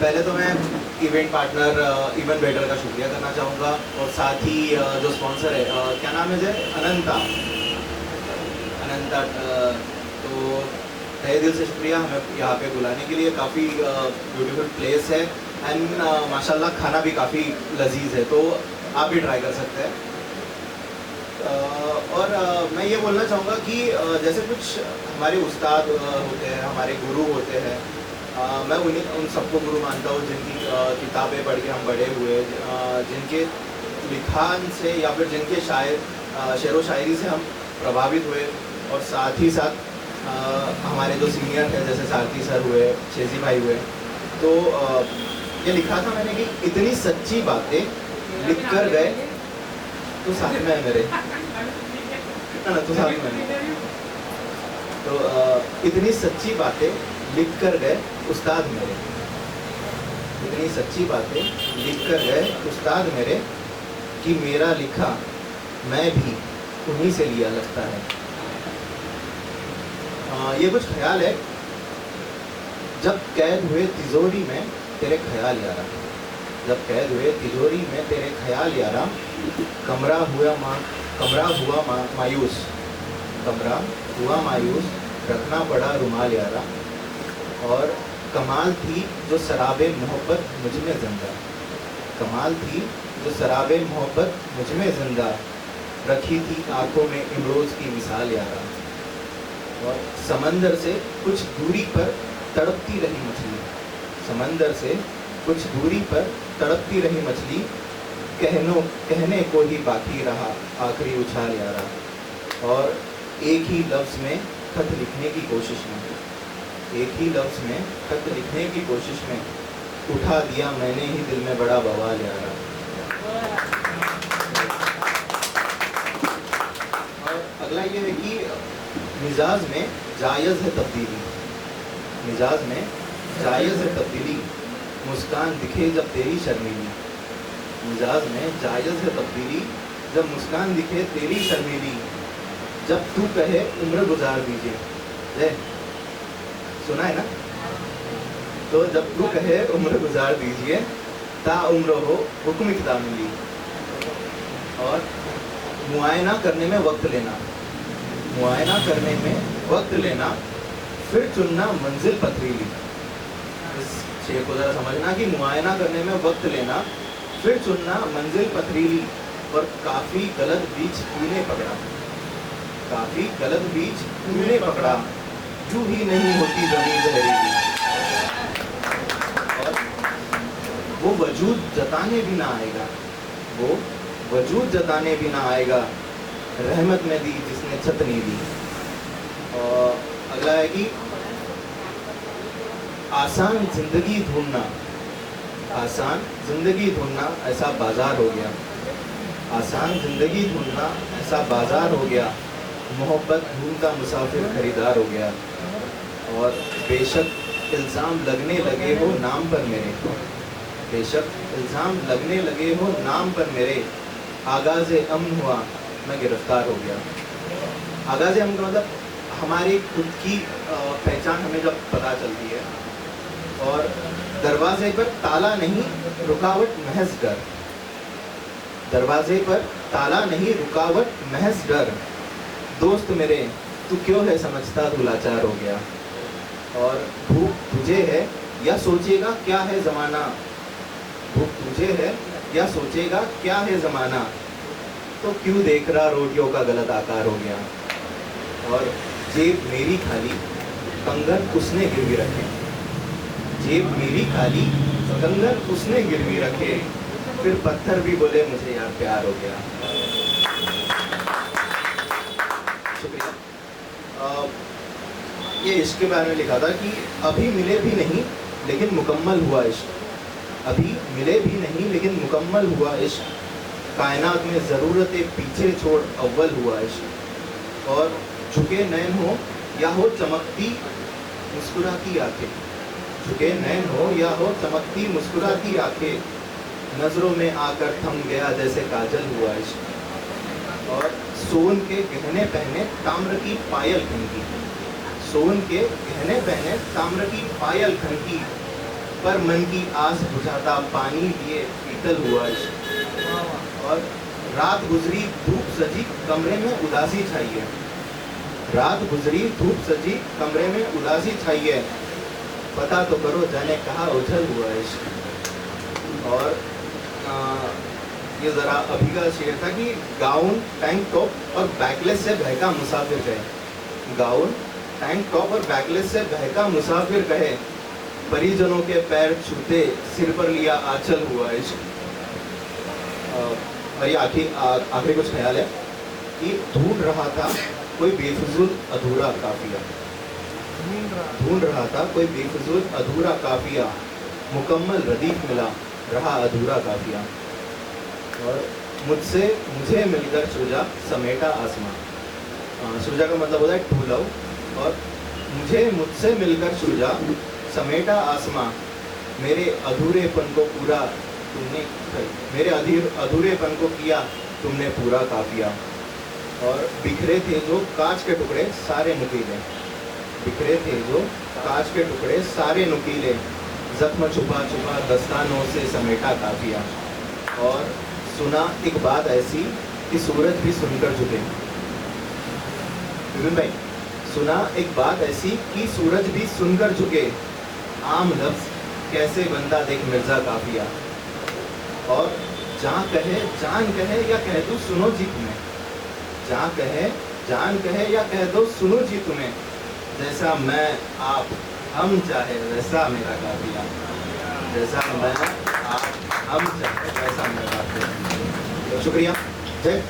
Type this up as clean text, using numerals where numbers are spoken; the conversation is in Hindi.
पहले तो मैं इवेंट पार्टनर इवन बेटर का शुक्रिया करना चाहूँगा और साथ ही जो स्पॉन्सर है क्या नाम है जय अनंता तो तहे दिल से शुक्रिया हमें यहाँ पे बुलाने के लिए। काफ़ी ब्यूटीफुल प्लेस है एंड माशाल्लाह खाना भी काफ़ी लजीज है, तो आप भी ट्राई कर सकते हैं। और मैं ये बोलना चाहूँगा कि जैसे कुछ हमारे उस्ताद होते हैं, हमारे गुरु होते हैं, मैं उन सबको गुरु मानता हूँ जिनकी किताबें पढ़ के हम बड़े हुए, जिनके लिखान से या फिर जिनके शेर व शायरी से हम प्रभावित हुए। और साथ ही साथ हमारे जो सीनियर थे जैसे सारथी सर हुए, शेजी भाई हुए, तो ये लिखा था मैंने कि इतनी सच्ची बातें लिख कर गए तो साथ में है मेरे, ना तो साथ में तो इतनी सच्ची बातें लिख कर गए उस्ताद मेरे, इतनी सच्ची बातें लिख कर गए उस्ताद मेरे कि मेरा लिखा मैं भी उन्हीं से लिया लगता है। ये कुछ ख्याल है। जब कैद हुए तिजोरी में तेरे ख्याल यारा, जब कैद हुए तिजोरी में तेरे ख्याल यारा, कमरा हुआ मायूस, कमरा हुआ मायूस, रखना पड़ा रुमाल यारा। और कमाल थी जो शराबे मोहब्बत मुझ में जिंदा, कमाल थी जो शराबे मोहब्बत मुझ में जिंदा, रखी थी आंखों में इमरोज की मिसाल यारा। और समंदर से कुछ दूरी पर तड़पती रही मछली, समंदर से कुछ दूरी पर तड़पती रही मछली, कहने को ही बाकी रहा आखिरी उछाल यारा। और एक ही लफ्ज़ में खत लिखने की कोशिश में, एक ही लफ्ज़ में खत लिखने की कोशिश में, उठा दिया मैंने ही दिल में बड़ा बवाल यारा। और अगला ये है कि मिजाज में जायज़ है तब्दीली, मिजाज में जायज़ है तब्दीली, मुस्कान दिखे जब तेरी शर्मीली, मिजाज में जायज़ है तब्दीली, जब मुस्कान दिखे तेरी शर्मीली, जब तू कहे उम्र गुजार दीजिए, सुना है ना? तो जब तू कहे उम्र गुजार दीजिए, ता उम्र हो हुक्म इक़्ता मिली। और मुआयना करने में वक्त लेना, मुआयना करने में वक्त लेना, फिर चुनना मंजिल पथरीली। इस शेर को ज़रा समझना कि मुआयना करने में वक्त लेना, फिर चुनना मंजिल पथरीली। और काफ़ी गलत बीज तूने पकड़ा, काफ़ी गलत बीज तूने पकड़ा, यूं ही नहीं होती ज़मीन जहरीली। और वो वजूद जताने भी ना आएगा, वो वजूद जताने भी ना आएगा, रहमत में दी जिसने छत नहीं दी। और अगला है कि आसान जिंदगी ढूंढना, आसान जिंदगी ढूंढना ऐसा बाजार हो गया, आसान जिंदगी ढूंढना ऐसा बाजार हो गया, मोहब्बत ढूंढता मुसाफिर खरीदार हो गया। और बेशक इल्ज़ाम लगने लगे हो नाम पर मेरे, बेशक इल्ज़ाम लगने लगे हो नाम पर मेरे, आगाज़े अमन हुआ मैं गिरफ्तार हो गया। आगाज़े अमन का मतलब हमारी खुद की पहचान हमें जब पता चलती है। और दरवाजे पर ताला नहीं रुकावट महज डर, दरवाजे पर ताला नहीं रुकावट महज डर, दोस्त मेरे तू क्यों है समझता तू लाचार हो गया। और भूख तुझे है या सोचेगा क्या है ज़माना, भूख तुझे है या सोचेगा क्या है ज़माना, तो क्यों देख रहा रोटियों का गलत आकार हो गया। और जेब मेरी खाली कंगन उसने गिरवी रखे, जेब मेरी खाली कंगन उसने गिरवी रखे, फिर पत्थर भी बोले मुझे यार प्यार हो गया। शुक्रिया। ये इश्क के बारे में लिखा था कि अभी मिले भी नहीं लेकिन मुकम्मल हुआ इश्क, अभी मिले भी नहीं लेकिन मुकम्मल हुआ इश्क, कायनात में ज़रूरतें पीछे छोड़ अव्वल हुआ इश्क। और झुके नैन हो या हो चमकती मुस्कुराती आंखें, झुके नैन हो या हो चमकती मुस्कुराती आंखें, नज़रों में आकर थम गया जैसे काजल हुआ इश्क। और सोन के गहने पहने ताम्र की पायल खनकी, सोन के गहने पहने ताम्र की पायल खनकी, पर मन की आस बुझाता पानी लिए शीतल हुआ इश्क। और रात गुजरी धूप सजी कमरे में उदासी छाई है। रात गुजरी धूप सजी कमरे में उदासी छाई है, पता तो करो जाने कहाँ उछल हुआ इश्क। और ये ज़रा अभी का शेर था कि गाउन टैंक टॉप और बैकलेस से बहका मुसाफिर कहे। गाउन टैंक टॉप और बैकलेस से बहका मुसाफिर कहे, परिजनों के पैर छूते सिर पर लिया आंचल हुआ इश्क। और ये आखिरी कुछ ख्याल है कि ढूंढ रहा था कोई बेफिजूल अधूरा काफिया। ढूंढ रहा था कोई बेफिजूल अधूरा काफिया, मुकम्मल रदीफ मिला रहा अधूरा काफिया। और मुझे मिलकर सुलझा समेटा आसमां। सुलझा का मतलब होता है टू लव। और मुझसे मिलकर सुलझा समेटा आसमां, मेरे अधूरेपन को पूरा तुमने, मेरे अधूरेपन को किया तुमने पूरा काफिया। और बिखरे थे जो कांच के टुकड़े सारे नुकीले, बिखरे थे जो कांच के टुकड़े सारे नुकीले, जख्म छुपा छुपा दस्तानों से समेटा काफिया। और सुना एक बात ऐसी कि सूरज भी सुनकर झुके। विपिन भाई, सुना एक बात ऐसी कि सूरज भी सुनकर झुके, आम लफ्ज कैसे बंदा देख मिर्जा काफिया। और जान कहे या कह दो सुनो जी तुम्हें, जान कहे या कह दो सुनो जी तुम्हें, जैसा मैं आप हम चाहे वैसा मेरा काफिया। जैसा मैं आप हम चाहे वैसा मेरा काफिया। शुक्रिया। जय